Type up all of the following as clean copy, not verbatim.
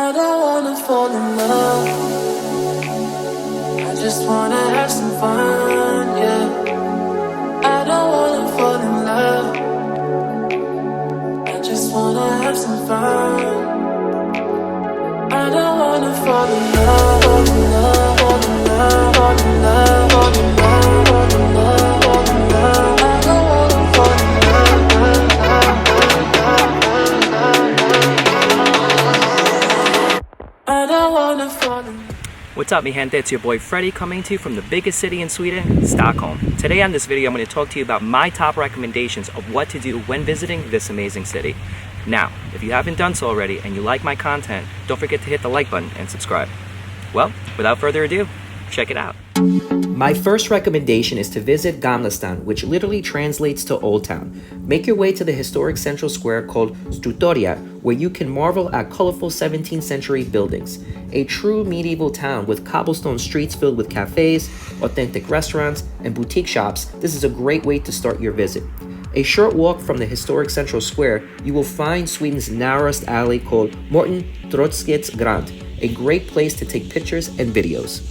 I don't wanna fall in love. I just wanna have some fun, yeah. I don't wanna fall in love. I just wanna have some fun. I don't wanna fall in love, fall in love, fall in love, fall in love, fall in love, fall in love, fall in love. I don't wanna fall in love, I don't wanna fall in love. What's up, mi gente? It's your boy Freddy coming to you from the biggest city in Sweden, Stockholm. Today on this video, I'm going to talk to you about my top recommendations of what to do when visiting this amazing city. Now, if you haven't done so already and you like my content, don't forget to hit the like button and subscribe. Well, without further ado, check it out. My first recommendation is to visit Gamla Stan, which literally translates to Old Town. Make your way to the historic central square called Stockholm, where you can marvel at colorful 17th century buildings. A true medieval town with cobblestone streets filled with cafes, authentic restaurants, and boutique shops, this is a great way to start your visit. A short walk from the historic central square, you will find Sweden's narrowest alley called Marten Trotzigs Grand, a great place to take pictures and videos.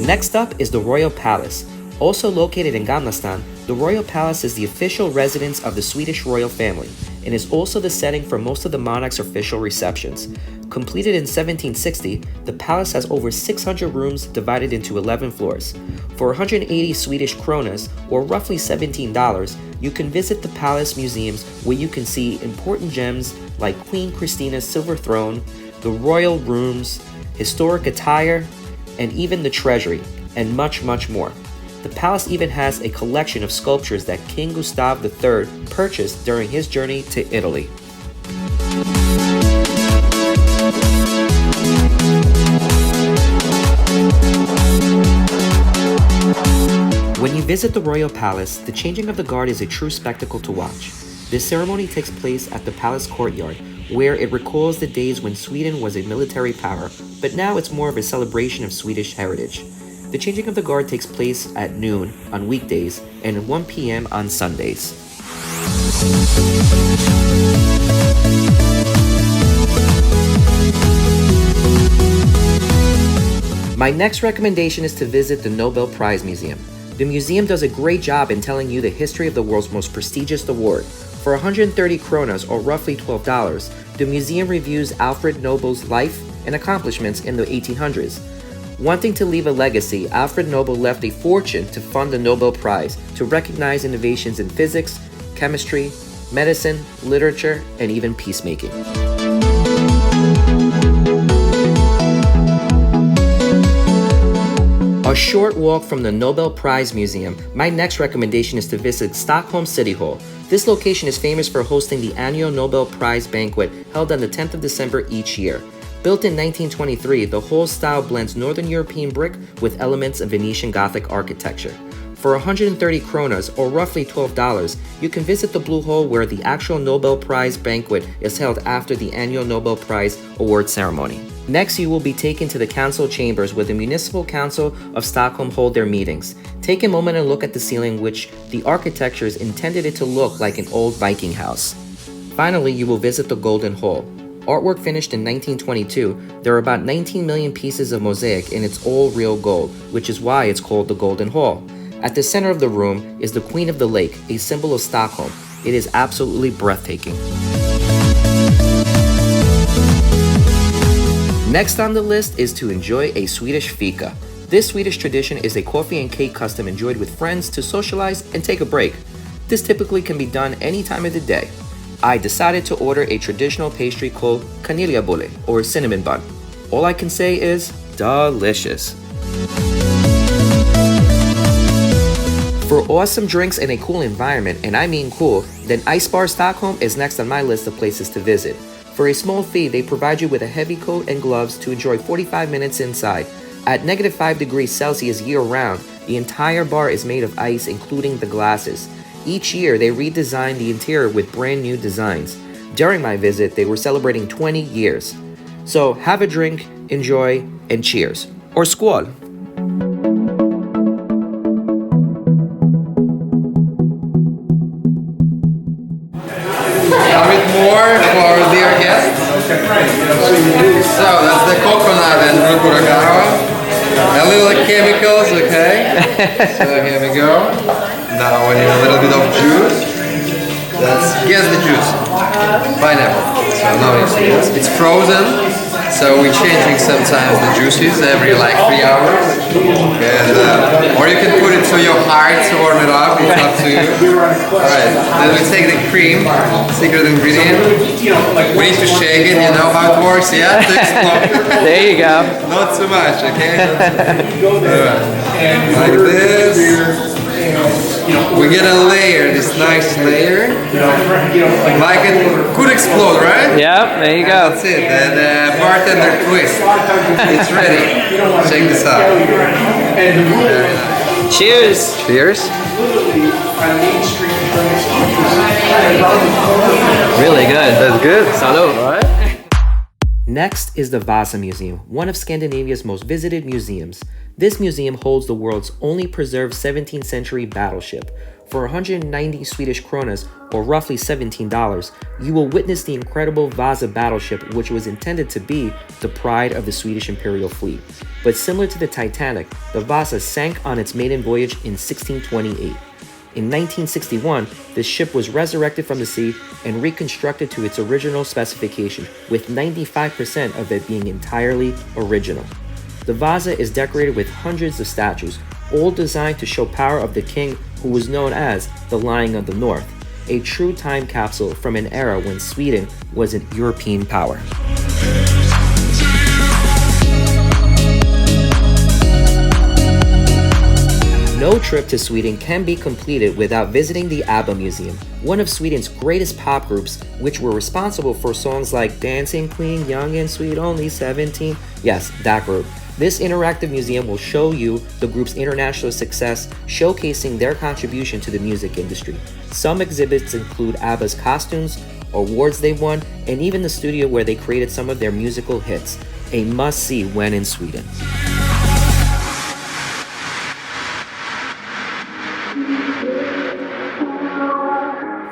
Next up is the Royal Palace. Also located in Gamla Stan, the Royal Palace is the official residence of the Swedish royal family and is also the setting for most of the monarch's official receptions. Completed in 1760, the palace has over 600 rooms divided into 11 floors. For 180 Swedish kronas, or roughly $17, you can visit the palace museums where you can see important gems like Queen Christina's silver throne, the royal rooms, historic attire, and even the treasury, and much, much more. The palace even has a collection of sculptures that King Gustav III purchased during his journey to Italy. When you visit the Royal Palace, the changing of the guard is a true spectacle to watch. This ceremony takes place at the palace courtyard, where it recalls the days when Sweden was a military power, but now it's more of a celebration of Swedish heritage. The changing of the guard takes place at noon on weekdays and at 1 p.m. on Sundays. My next recommendation is to visit the Nobel Prize Museum. The museum does a great job in telling you the history of the world's most prestigious award. For 130 kronas, or roughly $12, the museum reviews Alfred Nobel's life and accomplishments in the 1800s. Wanting to leave a legacy, Alfred Nobel left a fortune to fund the Nobel Prize to recognize innovations in physics, chemistry, medicine, literature, and even peacemaking. A short walk from the Nobel Prize Museum, my next recommendation is to visit Stockholm City Hall. This location is famous for hosting the annual Nobel Prize banquet held on the 10th of December each year. Built in 1923, the hall style blends Northern European brick with elements of Venetian Gothic architecture. For 130 kronas, or roughly $12, you can visit the Blue Hall where the actual Nobel Prize banquet is held after the annual Nobel Prize award ceremony. Next, you will be taken to the council chambers where the Municipal Council of Stockholm hold their meetings. Take a moment and look at the ceiling, which the architectures intended it to look like an old Viking house. Finally, you will visit the Golden Hall. Artwork finished in 1922, there are about 19 million pieces of mosaic and it's all real gold, which is why it's called the Golden Hall. At the center of the room is the Queen of the Lake, a symbol of Stockholm. It is absolutely breathtaking. Next on the list is to enjoy a Swedish fika. This Swedish tradition is a coffee and cake custom enjoyed with friends to socialize and take a break. This typically can be done any time of the day. I decided to order a traditional pastry called kanelbulle, or cinnamon bun. All I can say is delicious. For awesome drinks and a cool environment, and I mean cool, then ICEBAR Stockholm is next on my list of places to visit. For a small fee, they provide you with a heavy coat and gloves to enjoy 45 minutes inside. At -5 degrees Celsius year-round, the entire bar is made of ice, including the glasses. Each year, they redesign the interior with brand new designs. During my visit, they were celebrating 20 years. So have a drink, enjoy, and cheers. Or skål! More for dear So that's the coconut and rucuracao. A little chemicals, okay? So here we go. Now we need a little bit of juice. Guess the juice. Pineapple. So no, it's frozen. So we're changing sometimes the juices every like 3 hours. And, or you can put it to your heart to warm it up, it's up to you. Alright, then we take the cream, secret ingredient. We need to shake it, you know how it works, yeah? To explode. There you go. Not too much, okay? Alright, like this. We get a layer, this nice layer. Like it could explode, right? Yep, there you go. That's it, the bartender twist. It's ready. Check this out. Very nice. Cheers. Cheers. Really good. That's good. Salud. Right? Next is the Vasa Museum, one of Scandinavia's most visited museums. This museum holds the world's only preserved 17th century battleship. For 190 Swedish kronas, or roughly $17, you will witness the incredible Vasa battleship, which was intended to be the pride of the Swedish imperial fleet. But similar to the Titanic, the Vasa sank on its maiden voyage in 1628. In 1961, the ship was resurrected from the sea and reconstructed to its original specification, with 95% of it being entirely original. The Vasa is decorated with hundreds of statues, all designed to show power of the king who was known as the Lion of the North, a true time capsule from an era when Sweden was an European power. No trip to Sweden can be completed without visiting the Abba Museum, one of Sweden's greatest pop groups, which were responsible for songs like Dancing Queen, Young and Sweet, Only 17. Yes, that group. This interactive museum will show you the group's international success, showcasing their contribution to the music industry. Some exhibits include Abba's costumes, awards they won, and even the studio where they created some of their musical hits. A must-see when in Sweden.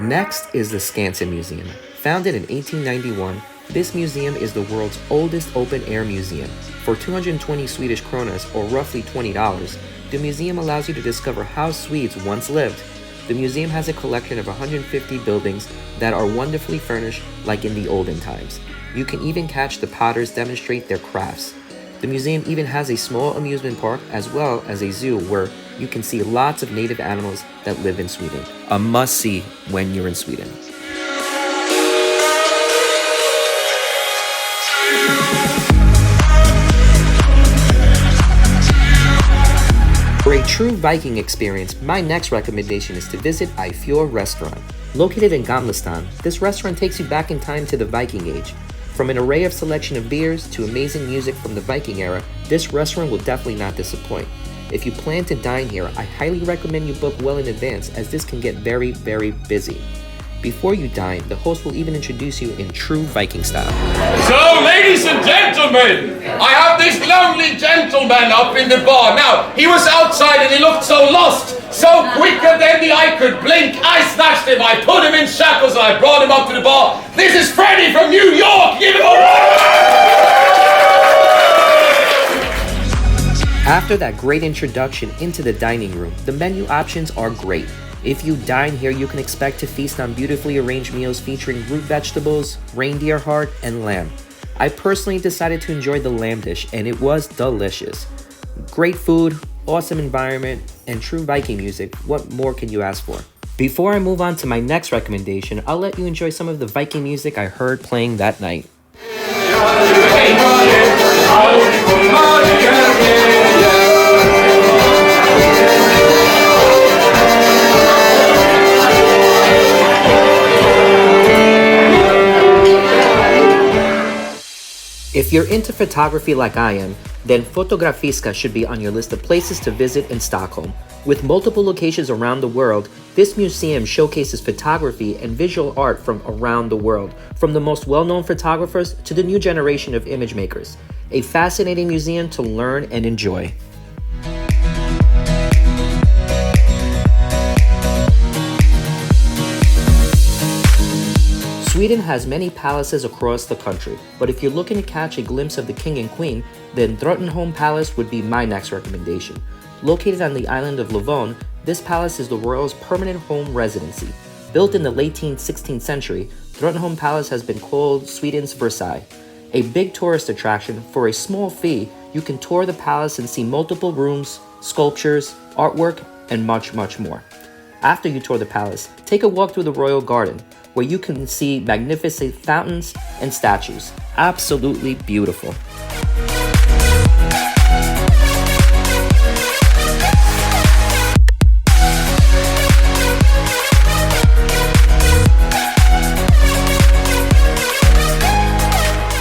Next is the Skansen Museum. Founded in 1891, this museum is the world's oldest open-air museum. For 220 Swedish kronas, or roughly $20, the museum allows you to discover how Swedes once lived. The museum has a collection of 150 buildings that are wonderfully furnished like in the olden times. You can even catch the potters demonstrate their crafts. The museum even has a small amusement park as well as a zoo where you can see lots of native animals that live in Sweden. A must-see when you're in Sweden. For a true Viking experience, my next recommendation is to visit Aifur restaurant. Located in Gamla Stan, this restaurant takes you back in time to the Viking Age. From an array of selection of beers to amazing music from the Viking era, this restaurant will definitely not disappoint. If you plan to dine here, I highly recommend you book well in advance as this can get very, very busy. Before you dine, the host will even introduce you in true Viking style. So, ladies and gentlemen, I have this lonely gentleman up in the bar. Now, he was outside and he looked so lost, so quicker than the eye could blink. I snatched him, I put him in shackles, and I brought him up to the bar. This is Freddie from New York! Give him a After that great introduction into the dining room, the menu options are great. If you dine here, you can expect to feast on beautifully arranged meals featuring root vegetables, reindeer heart, and lamb. I personally decided to enjoy the lamb dish, and it was delicious. Great food, awesome environment, and true Viking music. What more can you ask for? Before I move on to my next recommendation, I'll let you enjoy some of the Viking music I heard playing that night. If you're into photography like I am, then Fotografiska should be on your list of places to visit in Stockholm. With multiple locations around the world, this museum showcases photography and visual art from around the world, from the most well-known photographers to the new generation of image makers. A fascinating museum to learn and enjoy. Sweden has many palaces across the country, but if you're looking to catch a glimpse of the king and queen, then Drottningholm Palace would be my next recommendation. Located on the island of Lovon, this palace is the royals' permanent home residency. Built in the late 16th century, Drottningholm Palace has been called Sweden's Versailles. A big tourist attraction, for a small fee, you can tour the palace and see multiple rooms, sculptures, artwork, and much, much more. After you tour the palace, take a walk through the Royal Garden, where you can see magnificent fountains and statues. Absolutely beautiful.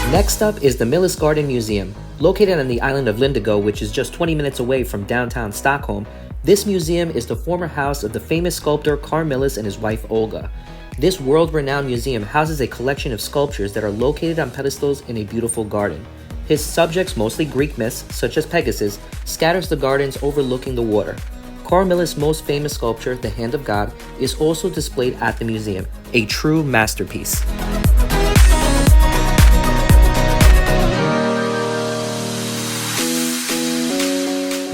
Next up is the Millesgarden Museum. Located on the island of Lidingo, which is just 20 minutes away from downtown Stockholm, this museum is the former house of the famous sculptor Carl Milles and his wife Olga. This world-renowned museum houses a collection of sculptures that are located on pedestals in a beautiful garden. His subjects, mostly Greek myths, such as Pegasus, scatters the gardens overlooking the water. Carl Milles' most famous sculpture, the Hand of God, is also displayed at the museum, a true masterpiece.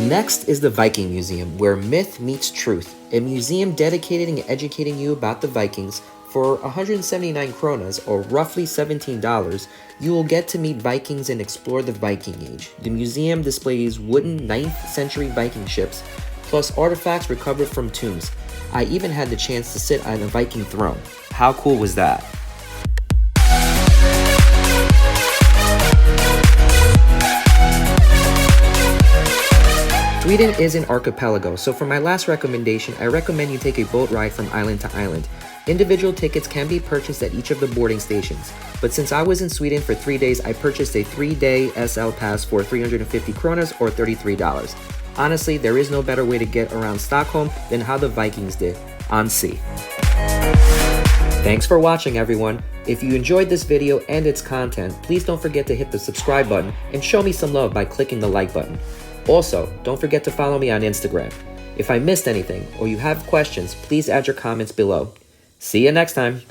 Next is the Viking Museum, where myth meets truth, a museum dedicated and educating you about the Vikings. For 179 kronas, or roughly $17, you will get to meet Vikings and explore the Viking Age. The museum displays wooden 9th century Viking ships, plus artifacts recovered from tombs. I even had the chance to sit on a Viking throne. How cool was that? Sweden is an archipelago, so for my last recommendation, I recommend you take a boat ride from island to island. Individual tickets can be purchased at each of the boarding stations, but since I was in Sweden for 3 days, I purchased a 3-day SL pass for 350 kronas or $33. Honestly, there is no better way to get around Stockholm than how the Vikings did, on sea. Thanks for watching, everyone. If you enjoyed this video and its content, please don't forget to hit the subscribe button and show me some love by clicking the like button. Also, don't forget to follow me on Instagram. If I missed anything or you have questions, please add your comments below. See you next time.